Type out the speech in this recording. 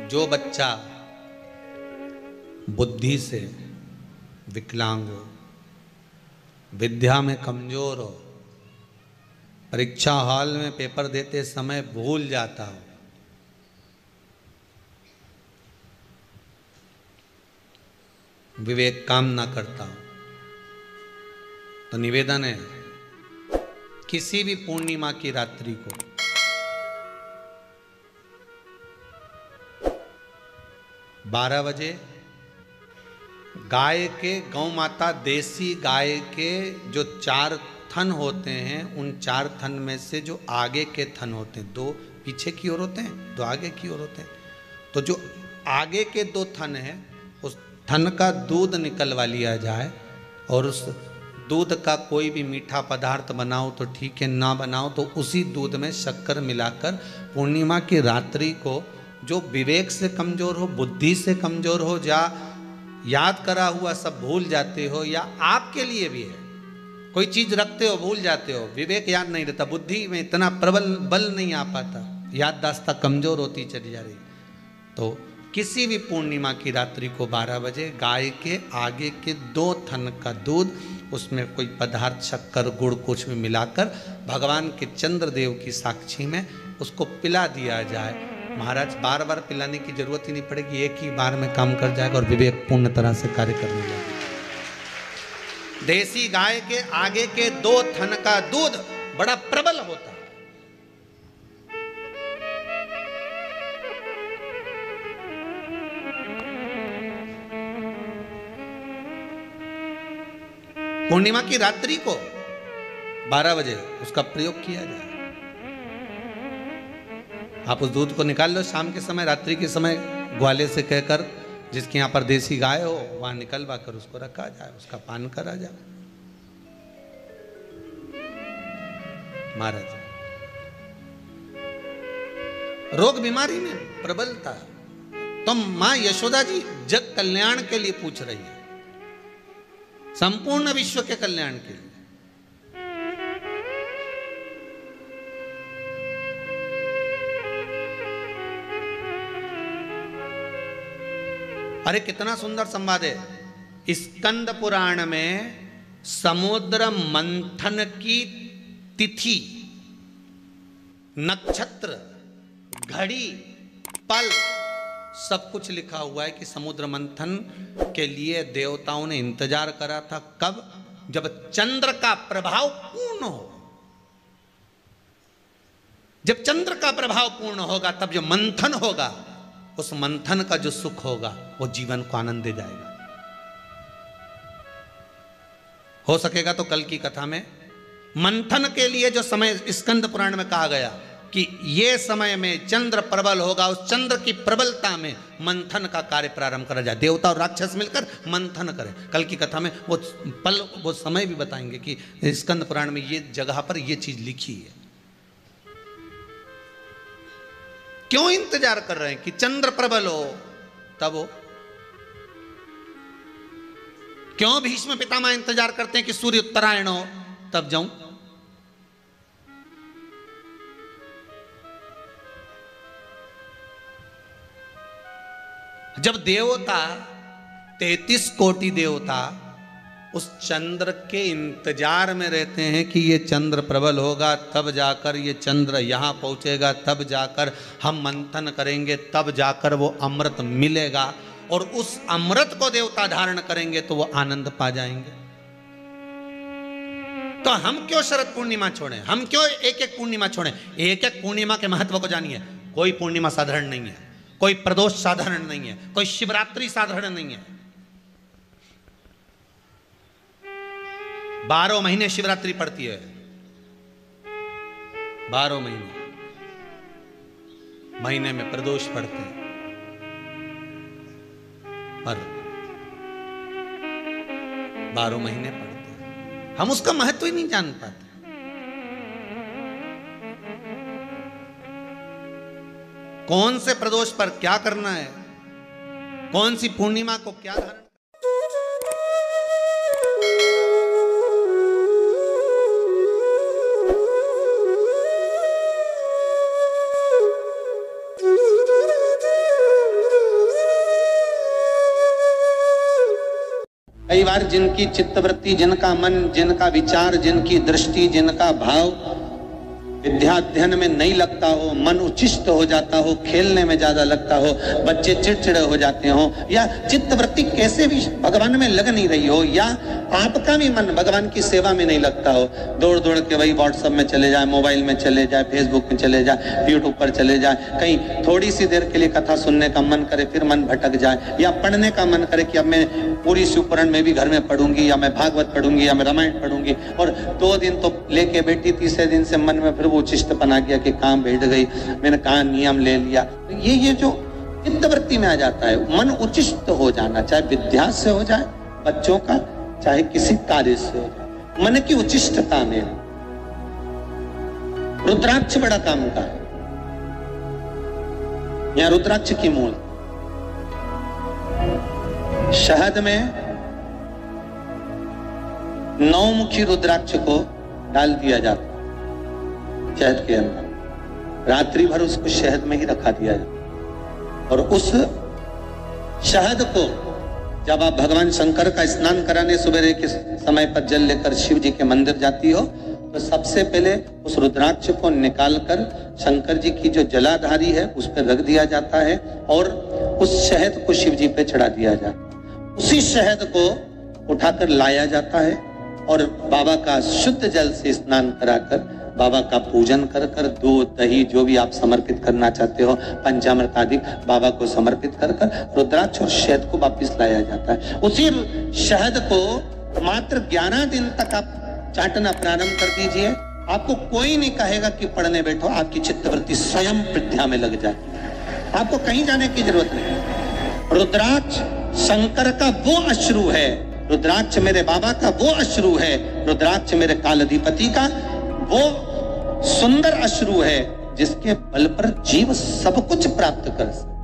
जो बच्चा बुद्धि से विकलांग हो, विद्या में कमजोर हो, परीक्षा हॉल में पेपर देते समय भूल जाता हो, विवेक काम ना करता हो, तो निवेदन है किसी भी पूर्णिमा की रात्रि को 12 बजे गाय के, गौ माता देसी गाय के जो 4 थन होते हैं, उन 4 थन में से जो आगे के थन होते हैं, 2 पीछे की ओर होते हैं, 2 आगे की ओर होते हैं, तो जो आगे के 2 थन हैं उस थन का दूध निकलवा लिया जाए और उस दूध का कोई भी मीठा पदार्थ बनाओ तो ठीक है, ना बनाओ तो उसी दूध में शक्कर मिलाकर पूर्णिमा की रात्रि को जो विवेक से कमजोर हो, बुद्धि से कमजोर हो, या याद करा हुआ सब भूल जाते हो, या आपके लिए भी है कोई चीज रखते हो भूल जाते हो, विवेक याद नहीं रहता, बुद्धि में इतना प्रबल बल नहीं आ पाता, याददाश्त कमजोर होती चली जा रही, तो किसी भी पूर्णिमा की रात्रि को 12 बजे गाय के आगे के 2 थन का दूध, उसमें कोई पदार्थ शक्कर गुड़ कुछ भी मिलाकर भगवान के चंद्रदेव की साक्षी में उसको पिला दिया जाए। महाराज बार बार पिलाने की जरूरत ही नहीं पड़ेगी, एक ही बार में काम कर जाएगा और विवेक पूर्ण तरह से कार्य करने लगेगा। देसी गाय के आगे के 2 थन का दूध बड़ा प्रबल होता है। पूर्णिमा की रात्रि को 12 बजे उसका प्रयोग किया जाए। आप उस दूध को निकाल लो शाम के समय, रात्रि के समय ग्वाले से कहकर जिसके यहाँ पर देसी गाय हो वहां निकलवा कर उसको रखा जाए, उसका पान करा जाए। महाराज रोग बीमारी में प्रबलता, तो मां यशोदा जी जग कल्याण के लिए पूछ रही है, संपूर्ण विश्व के कल्याण के लिए। अरे कितना सुंदर संवाद है। स्कंद पुराण में समुद्र मंथन की तिथि, नक्षत्र, घड़ी, पल सब कुछ लिखा हुआ है कि समुद्र मंथन के लिए देवताओं ने इंतजार करा था। कब? जब चंद्र का प्रभाव पूर्ण हो। जब चंद्र का प्रभाव पूर्ण होगा तब जो मंथन होगा, उस मंथन का जो सुख होगा वो जीवन को आनंद दे जाएगा। हो सकेगा तो कल की कथा में मंथन के लिए जो समय स्कंद पुराण में कहा गया कि ये समय में चंद्र प्रबल होगा, उस चंद्र की प्रबलता में मंथन का कार्य प्रारंभ करा जाए। देवता और राक्षस मिलकर मंथन करें। कल की कथा में वो पल, वो समय भी बताएंगे कि स्कंद पुराण में ये जगह पर ये चीज लिखी है। क्यों इंतजार कर रहे हैं कि चंद्र प्रबल हो तब हो? क्यों भीष्म पितामह इंतजार करते हैं कि सूर्य उत्तरायण हो तब जाऊं? जब देवता 33 कोटि देवता उस चंद्र के इंतजार में रहते हैं कि ये चंद्र प्रबल होगा तब जाकर ये चंद्र यहां पहुंचेगा, तब जाकर हम मंथन करेंगे, तब जाकर वो अमृत मिलेगा और उस अमृत को देवता धारण करेंगे तो वो आनंद पा जाएंगे। तो हम क्यों शरद पूर्णिमा छोड़ें? हम क्यों एक एक पूर्णिमा छोड़ें? एक एक पूर्णिमा के महत्व को जानिए। कोई पूर्णिमा साधारण नहीं है, कोई प्रदोष साधारण नहीं है, कोई शिवरात्रि साधारण नहीं है। 12 महीने शिवरात्रि पड़ती है, 12 महीने में प्रदोष पड़ते हैं, पर 12 महीने पड़ते हैं। हम उसका महत्व ही नहीं जान पाते। कौन से प्रदोष पर क्या करना है, कौन सी पूर्णिमा को क्या धारण प्रकार जिनकी चित्तवृत्ति, जिनका मन, जिनका विचार, जिनकी दृष्टि, जिनका भाव विद्या अध्ययन में नहीं लगता हो, मन उच्चिष्ट हो जाता हो, खेलने में ज्यादा लगता हो, बच्चे चिड़चिड़े हो जाते हो, या चित्तवृत्ति कैसे भी भगवान में लग नहीं रही हो, या आपका भी मन भगवान की सेवा में नहीं लगता हो, दौड़ दौड़ के वही व्हाट्सएप में चले जाए, मोबाइल में चले जाए, फेसबुक में चले जाए, यूट्यूब पर चले जाए, कहीं थोड़ी सी देर के लिए कथा सुनने का मन करे फिर मन भटक जाए, या पढ़ने का मन करे कि अब मैं पूरी शिवपुराण में भी घर में पढ़ूंगी, या मैं भागवत पढ़ूंगी, या मैं रामायण पढ़ूंगी, और 2 दिन तो लेके बैठी, तीसरे दिन से मन में फिर वो चिष्टपन आ गया कि काम बैठ गई, मैंने कहा नियम ले लिया। ये जो चित्तवृत्ति में आ जाता है, मन उचिष्ट हो जाना, चाहे विद्या से हो जाए बच्चों का, चाहे किसी कार्य से हो जाए, मन की उचिष्टता में। रुद्राक्ष बड़ा काम का है। यहां रुद्राक्ष की मूल शहद में 9 मुखी रुद्राक्ष को डाल दिया जाता है शहद के अंदर, रात्रि भर उसको शहद में ही रखा दिया जाता, और उस शहद को जब आप भगवान शंकर का स्नान कराने सवेरे के समय पर जल लेकर शिव जी के मंदिर जाती हो, तो सबसे पहले उस रुद्राक्ष को निकालकर शंकर जी की जो जलाधारी है उस पर रख दिया जाता है, और उस शहद को शिव जी पे चढ़ा दिया जाता है। उसी शहद को उठाकर लाया जाता है और बाबा का शुद्ध जल से स्नान कराकर, बाबा का पूजन कर कर, दूध दही जो भी आप समर्पित करना चाहते हो, पंचामृत आदि बाबा को समर्पित कर कर रुद्राक्ष और शहद को वापिस लाया जाता है। उसी शहद को मात्र 11 दिन तक आप चाटना प्रारंभ कर दीजिए, आपको कोई नहीं कहेगा कि पढ़ने बैठो, आपकी चित्तवृत्ति स्वयं विद्या में लग जाती है, आपको कहीं जाने की जरूरत नहीं। रुद्राक्ष शंकर का वो अश्रु है, रुद्राक्ष मेरे बाबा का वो अश्रु है, रुद्राक्ष मेरे कालाधिपति का वो सुंदर अश्रु है जिसके बल पर जीव सब कुछ प्राप्त कर सकता है।